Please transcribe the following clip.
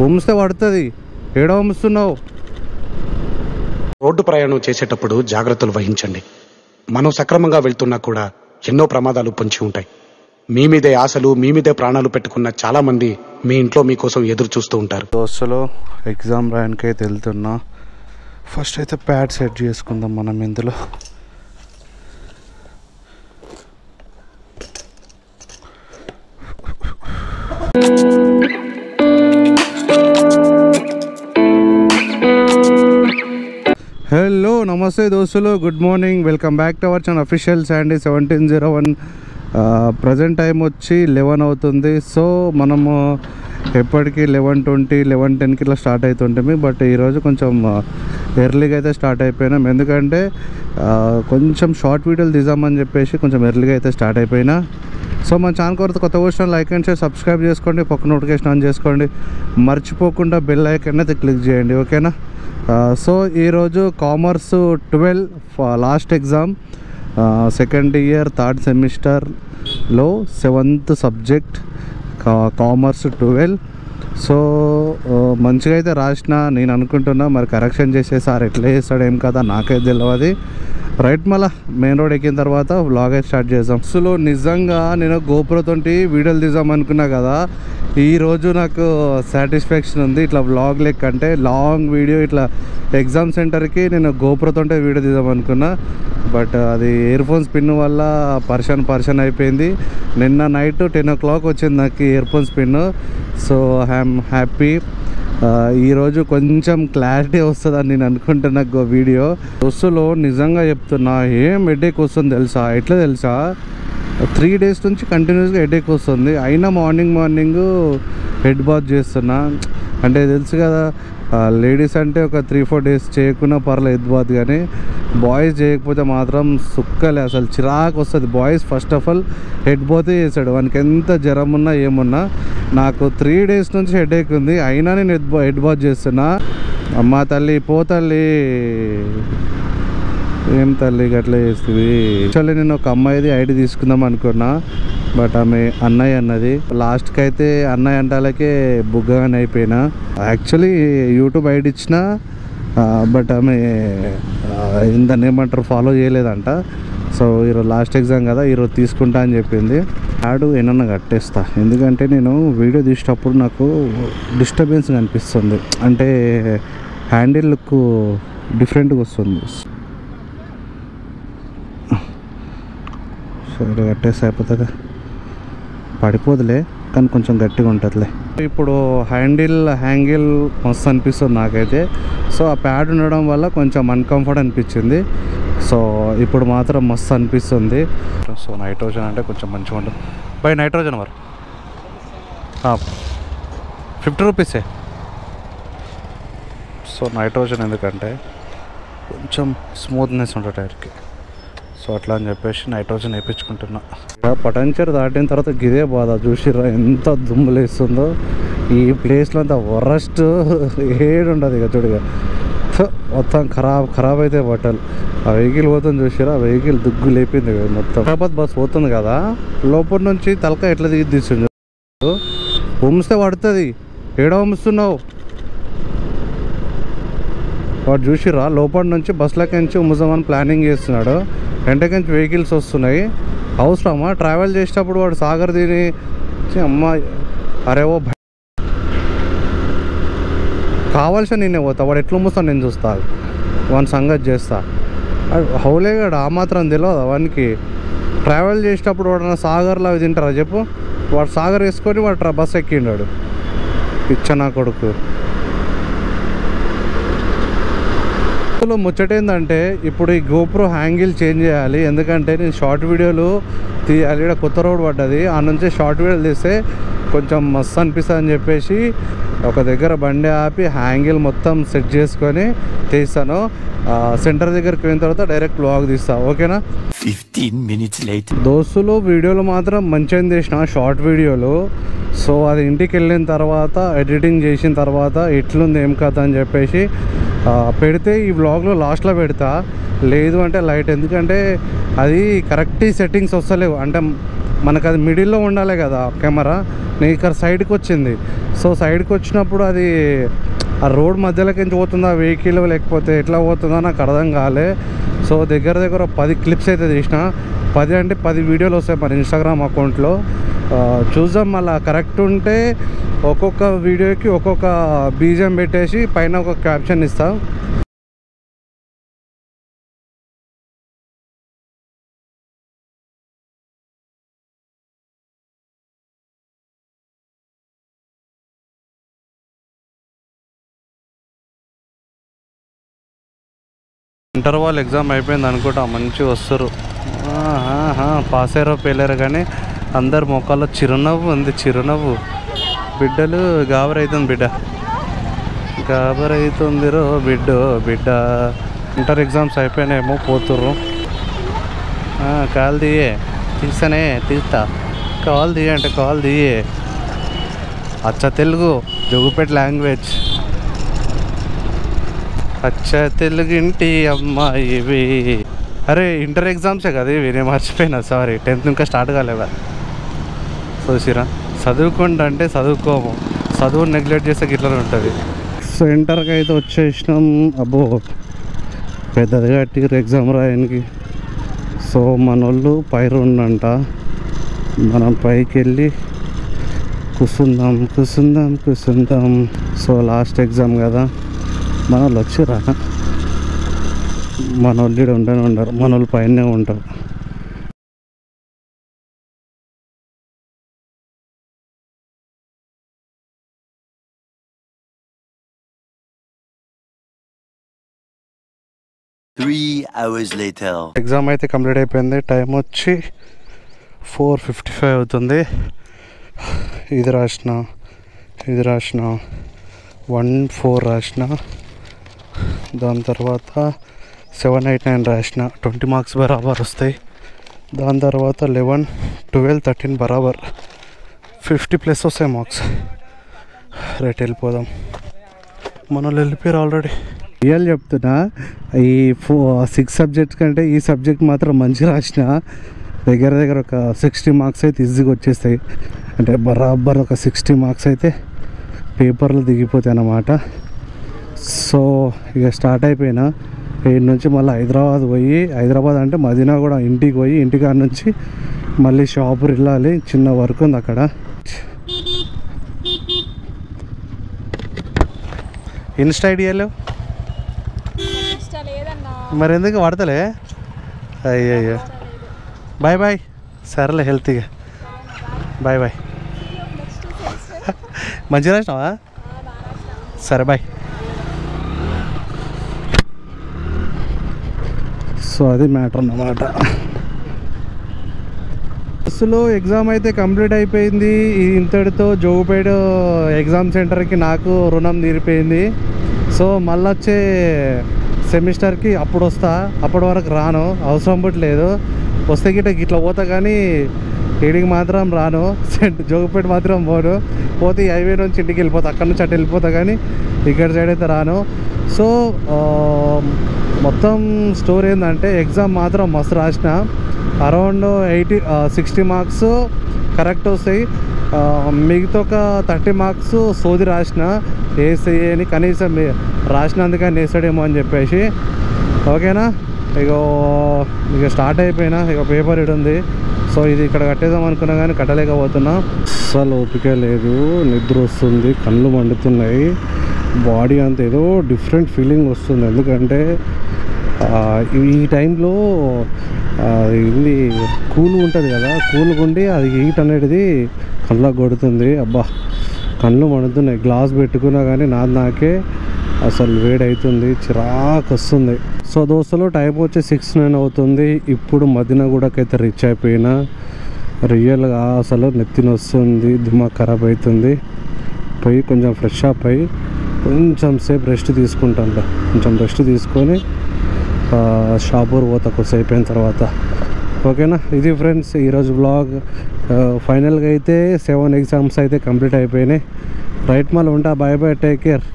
ఉమ్మిస్తే పడుతుంది. ఏడో ఉమ్ముస్తున్నావు? రోడ్డు ప్రయాణం చేసేటప్పుడు జాగ్రత్తలు వహించండి. మనం సక్రమంగా వెళ్తున్నా కూడా ఎన్నో ప్రమాదాలు పొంచి ఉంటాయి. మీ మీదే ఆశలు, మీ మీదే ప్రాణాలు పెట్టుకున్న చాలా మంది మీ ఇంట్లో మీకోసం ఎదురు చూస్తూ ఉంటారు. దోస్తులో ఎగ్జామ్ రాయడానికి అయితే వెళ్తున్నా. ఫస్ట్ అయితే ప్యాడ్ సెట్ చేసుకుందాం మనం ఇందులో. హలో నమస్తే దోస్తులు, good morning, welcome back to our channel official Sandy 1701. Present time వచ్చి 11 అవుతుంది. సో మనము ఎప్పటికీ 11:20, 11:10కి ఇట్లా స్టార్ట్ అవుతుంటాము. బట్ ఈరోజు కొంచెం ఎర్లీగా అయితే స్టార్ట్ అయిపోయినాం. ఎందుకంటే కొంచెం షార్ట్ వీడియోలు తీద్దామని చెప్పేసి కొంచెం ఎర్లీగా అయితే స్టార్ట్ అయిపోయినా. సో మన ఛానల్ కొత్త question like and share, subscribe చేసుకోండి, పక్క నోటిఫికేషన్ ఆన్ చేసుకోండి, మర్చిపోకుండా బెల్ ఐకాన్ అయితే క్లిక్ చేయండి, ఓకేనా? సో ఈరోజు commerce 12 last exam, second year third సెమిస్టర్లో 7th సబ్జెక్ట్ కామర్స్ 12. సో మంచిగా అయితే రాసిన నేను అనుకుంటున్నా. మరి కరెక్షన్ చేసే సార్ ఎట్లా చేస్తాడు ఏం కదా నాకైతే తెలియదు. రైట్, మళ్ళీ మెయిన్ రోడ్ ఎక్కిన తర్వాత వ్లాగ్ అయితే స్టార్ట్ చేద్దాం. అసలు నిజంగా నేను గోప్రోతోటి వీడియోలు తీద్దాం అనుకున్నా కదా, ఈరోజు నాకు సాటిస్ఫాక్షన్ ఉంది. ఇట్లా వ్లాగ్ లెక్క అంటే లాంగ్ వీడియో ఇట్లా ఎగ్జామ్ సెంటర్కి నేను గోప్రోతోటే వీడియో తీద్దాం అనుకున్నా. బట్ అది ఇయర్ ఫోన్స్ పిన్ వల్ల పర్షన్ అయిపోయింది. నిన్న నైట్ 10 o'clock వచ్చింది నాకు ear phones pin. So I'm happy. ఈరోజు కొంచెం క్లారిటీ వస్తుందని నేను అనుకుంటున్నా వీడియో. బస్సులో నిజంగా చెప్తున్నా ఏం హెడేక్ వస్తుంది తెలుసా? ఎట్లా తెలుసా, 3 days నుంచి కంటిన్యూస్గా హెడేక్ వస్తుంది. అయినా మార్నింగ్ హెడ్ బాత్ చేస్తున్నా. అంటే తెలుసు కదా, లేడీస్ అంటే ఒక 3-4 days చేయకున్నా పర్లేదు హెడ్ బాత్, కానీ బాయ్స్ చేయకపోతే మాత్రం సుక్కలే, అసలు చిరాకు వస్తుంది. Boys first of all head బాతే చేశాడు, వానికి ఎంత జ్వరం ఉన్నా ఏమున్నా. నాకు 3 days నుంచి హెడేక్ ఉంది, అయినా నేను హెడ్ బాత్ చేస్తున్నా. అమ్మా తల్లి పో తల్లి, ఏం తల్లి గట్లా చేస్తుంది. యాక్చువల్లీ నేను ఒక అమ్మాయిది ఐడి తీసుకుందాం అనుకున్నా, బట్ ఆమె అన్నయ్య అన్నది. లాస్ట్కి అయితే అన్నయ్య అంటాలకే బుగ్గగానే అయిపోయినా. యాక్చువల్లీ యూట్యూబ్ ఐడి ఇచ్చిన, బట్ ఆమె దాన్ని ఏమంటారు ఫాలో చేయలేదంట. సో ఈరోజు లాస్ట్ ఎగ్జామ్ కదా, ఈరోజు తీసుకుంటా అని చెప్పింది. యాడ్ ఏమన్నా కట్టేస్తా, ఎందుకంటే నేను వీడియో తీసేటప్పుడు నాకు డిస్టర్బెన్స్ అనిపిస్తుంది. అంటే హ్యాండిల్ లుక్ డిఫరెంట్గా వస్తుంది. సో ఇలా కట్టేస్తే అయిపోతుంది, పడిపోదులే కానీ కొంచెం గట్టిగా ఉంటుందిలే. ఇప్పుడు హ్యాంగిల్ మస్తు అనిపిస్తుంది నాకైతే. సో ఆ ప్యాడ్ ఉండడం వల్ల కొంచెం అన్కంఫర్ట్ అనిపించింది. సో ఇప్పుడు మాత్రం మస్తు అనిపిస్తుంది. సో నైట్రోజన్ అంటే కొంచెం మంచిగా ఉంటుంది. బై నైట్రోజన్ మరి 50 rupees. సో నైట్రోజన్ ఎందుకంటే కొంచెం స్మూత్నెస్ ఉంటుంది టైర్కి. సో అట్లా అని చెప్పేసి నైట్రోజన్ వేయించుకుంటున్నా. పటంచర్ దాటిన తర్వాత గిదే బాధ, చూసిర్రా ఎంత దుమ్ములేస్తుందో. ఈ ప్లేస్లో అంతా వరస్ట్ ఏడు ఉండదు ఇక చూడగా, మొత్తం ఖరాబ్ అయితే బట్టలు. ఆ వెహికల్ పోతుంది చూసిరా, ఆ వెహికల్ దుగ్గు లేపింది మొత్తం. హైదరాబాద్ బస్ పోతుంది కదా, లోపల నుంచి తలక ఎట్లా తీస్తుంది, ఉమ్మిస్తే పడుతుంది. ఏడో ఉమ్ముస్తున్నావు? వాడు చూసిరా లోపల నుంచి బస్సులకి నుంచి ఉమ్ముదామని ప్లానింగ్ చేస్తున్నాడు. వెంటకించి వెహికల్స్ వస్తున్నాయి. అవసరమా? ట్రావెల్ చేసేటప్పుడు వాడు సాగర్ తిని అమ్మ అరే ఓ కావాల్సిన నేనే పోతా, వాడు ఎట్లా ఉమ్ముస్తాను నేను చూస్తా, వాని సంగతి చేస్తా. హౌలేగాడు ఆ మాత్రం తెలియదు వానికి. ట్రావెల్ చేసేటప్పుడు వాడు సాగర్లో అవి తింటారా చెప్పు? వాడు సాగర్ వేసుకొని వాడు బస్ ఎక్కిండాడు, పిచ్చనా కొడుకు. ముచ్చటేందంటే ఇప్పుడు ఈ గోప్రో హ్యాంగిల్ చేంజ్ చేయాలి. ఎందుకంటే నేను షార్ట్ వీడియోలు తీయాలి. ఇక్కడ కొత్త రోడ్ పడ్డది, ఆ నుంచి షార్ట్ వీడియోలు తీస్తే కొంచెం మస్తు అనిపిస్తుంది అని చెప్పేసి ఒక దగ్గర బండి ఆపి హ్యాంగిల్ మొత్తం సెట్ చేసుకొని తీస్తాను. సెంటర్ దగ్గరికి పోయిన తర్వాత డైరెక్ట్ వ్లాగ్ తీస్తా, ఓకేనా? 15 minutes later. దోస్తులు వీడియోలు మాత్రం మంచిగా తీసిన షార్ట్ వీడియోలు. సో అది ఇంటికి వెళ్ళిన తర్వాత ఎడిటింగ్ చేసిన తర్వాత ఎట్లుంది ఏం కథ అని చెప్పేసి పెడితే ఈ వ్లాగ్లో లాస్ట్లో పెడతా. లేదు అంటే లైట్, ఎందుకంటే అది కరెక్ట్ సెట్టింగ్స్ వస్తలేవు. అంటే మనకు అది మిడిల్లో ఉండాలి కదా కెమెరా. నేను ఇక్కడ సైడ్కి వచ్చింది. సో సైడ్కి వచ్చినప్పుడు అది ఆ రోడ్ మధ్యలోకి నుంచి పోతుందా వెహికల్ లేకపోతే ఎట్లా పోతుందో నాకు అర్థం కాలే. సో దగ్గర 10 క్లిప్స్ అయితే తీసిన. 10 అంటే 10 వీడియోలు వస్తాయి మన ఇన్స్టాగ్రామ్ అకౌంట్లో. చూద్దాం, మళ్ళీ కరెక్ట్ ఉంటే ఒక్కొక్క వీడియోకి ఒక్కొక్క బీజిఎం పెట్టేసి పైన ఒక క్యాప్షన్ ఇస్తాం. ఇంటర్వాల్ ఎగ్జామ్ అయిపోయింది అనుకుంటా, మంచిగా వస్తారు. పాస్ అయ్యారో పేలేరు కానీ అందరు మొక్కల్లో చిరునవ్వు ఉంది, చిరునవ్వు. బిడ్డలు గాబరైతుంది, గాబరైతుంది రో బిడ్డ. ఇంటర్ ఎగ్జామ్స్ అయిపోయినాయేమో, పోతుర్రు. కాల్ దియే, తీస్తా. కాల్ దియే అంటే కాల్ దియే. అచ్చ తెలుగు, జోగుపేట లాంగ్వేజ్. అచ్చ తెలుగింటి అమ్మాయివి. అరే ఇంటర్ ఎగ్జామ్సే కదా ఇవి, నేను మర్చిపోయినా, సారీ. 10th ఇంకా స్టార్ట్ కాలేవా. చూసిరా, చదువుకుంటా అంటే చదువుకోము, చదువుని నెగ్లెక్ట్ చేస్తే గిట్లనే ఉంటుంది. సో ఇంటర్కి అయితే వచ్చేసినాం. అబ్బో పెద్దదిగా కట్టిరు ఎగ్జామ్ రాయడానికి. సో మన వాళ్ళు పైరు ఉండంట, మనం పైకి వెళ్ళి కూర్చుందాం. సో లాస్ట్ ఎగ్జామ్ కదా, మన వాళ్ళు వచ్చిరా. మన వాళ్ళు ఉండనే ఉండరు, మన వాళ్ళు పైనే ఉంటారు. ఎగ్జామ్ అయితే కంప్లీట్ అయిపోయింది. టైం వచ్చి 4:55 అవుతుంది. ఇది రాసిన 1-4 రాసిన. దాని తర్వాత 7, 8, 9 రాసిన. 20 మార్క్స్ బరాబర్ వస్తాయి. దాని తర్వాత 11, 12, 13 బరాబర్ 50+ వస్తాయి మార్క్స్. రైట్ వెళ్ళిపోదాం. మన వాళ్ళు వెళ్ళిపోయారు ఆల్రెడీ. రియల్ చెప్తున్నా, ఈ 6 సబ్జెక్ట్స్ కంటే ఈ సబ్జెక్ట్ మాత్రం మంచి రాసిన. దగ్గర ఒక 60 మార్క్స్ అయితే ఈజీగా వచ్చేస్తాయి. అంటే బరాబర్ ఒక 60 మార్క్స్ అయితే పేపర్లు దిగిపోతాయి అన్నమాట. సో ఇక స్టార్ట్ అయిపోయినా. ఇక్కడ నుంచి మళ్ళీ హైదరాబాద్ అంటే మదీనా కూడా ఇంటికి పోయి, ఇంటికాడ నుంచి మళ్ళీ షాపు వెళ్ళాలి. చిన్న వర్క్ ఉంది అక్కడ. ఇన్స్టా ఐడియాలో మరి ఎందుకు వాడతలే? అయ్యయ్యో, బాయ్. సరేలే, హెల్తీగా బాయ్. మంచిగా రాసినావా? సరే బాయ్. సో అది మ్యాటర్ అన్నమాట. బస్సులో ఎగ్జామ్ అయితే కంప్లీట్ అయిపోయింది. ఇంతటితో జోగుపేట ఎగ్జామ్ సెంటర్కి నాకు రుణం తీరిపోయింది. సో మళ్ళీ వచ్చే సెమిస్టర్కి అప్పుడు వస్తా, అప్పటి వరకు రాను, అవసరం పుట్టలేదు. వస్తే గిట్లా పోతా కానీ ఈడికి మాత్రం రాను. జోగుపేట మాత్రం పోతే హైవే నుంచి ఇంటికి వెళ్ళిపోతా, అక్కడ నుంచి అటు వెళ్ళిపోతా కానీ ఇక్కడ సైడ్ అయితే రాను. సో మొత్తం స్టోరీ ఏంటంటే, ఎగ్జామ్ మాత్రం మస్తు రాసిన. అరౌండ్ 60 మార్క్స్ కరెక్ట్ వస్తాయి. మిగతా ఒక 30 మార్క్స్ సోది రాసిన. అని కనీసం రాసినందుకని వేస్తాడేమో అని చెప్పేసి. ఓకేనా, ఇక స్టార్ట్ అయిపోయినా. ఇక పేపర్ ఇటు ఉంది. సో ఇది ఇక్కడ కట్టేద్దాం అనుకున్నా కానీ కట్టలేకపోతున్నా. అసలు ఓపిక లేదు, నిద్ర వస్తుంది, కళ్ళు మండుతున్నాయి, బాడీ అంత ఏదో డిఫరెంట్ ఫీలింగ్ వస్తుంది. ఎందుకంటే ఈ టైంలో ఇది కూల్గా ఉంటుంది కదా, కూల్గా ఉండి అది హీట్ అనేది కళ్ళకు కొడుతుంది. అబ్బా కళ్ళు మండుతున్నాయి. గ్లాస్ పెట్టుకున్నా కానీ నాకే అసలు వేడవుతుంది, చిరాకు వస్తుంది. సో దోస్తలో టైం వచ్చి 6-9 అవుతుంది. ఇప్పుడు మదీనాగూడకైతే రీచ్ అయిపోయినా. రియల్గా అసలు నెత్తిన వస్తుంది, దిమాగ్ ఖరాబ్ అవుతుంది. పోయి కొంచెం ఫ్రెష్ అప్ అయ్యి కొంచెం సేపు రెస్ట్ తీసుకుంటాను. కొంచెం రెస్ట్ తీసుకొని షాపూర్ పోతా కొద్దిసేపు అయిన తర్వాత. ఓకేనా, ఇది ఫ్రెండ్స్ ఈరోజు బ్లాగ్. ఫైనల్గా అయితే 7 ఎగ్జామ్స్ అయితే కంప్లీట్ అయిపోయినాయి. రైట్, మళ్ళీ ఉంటా. Bye, take care.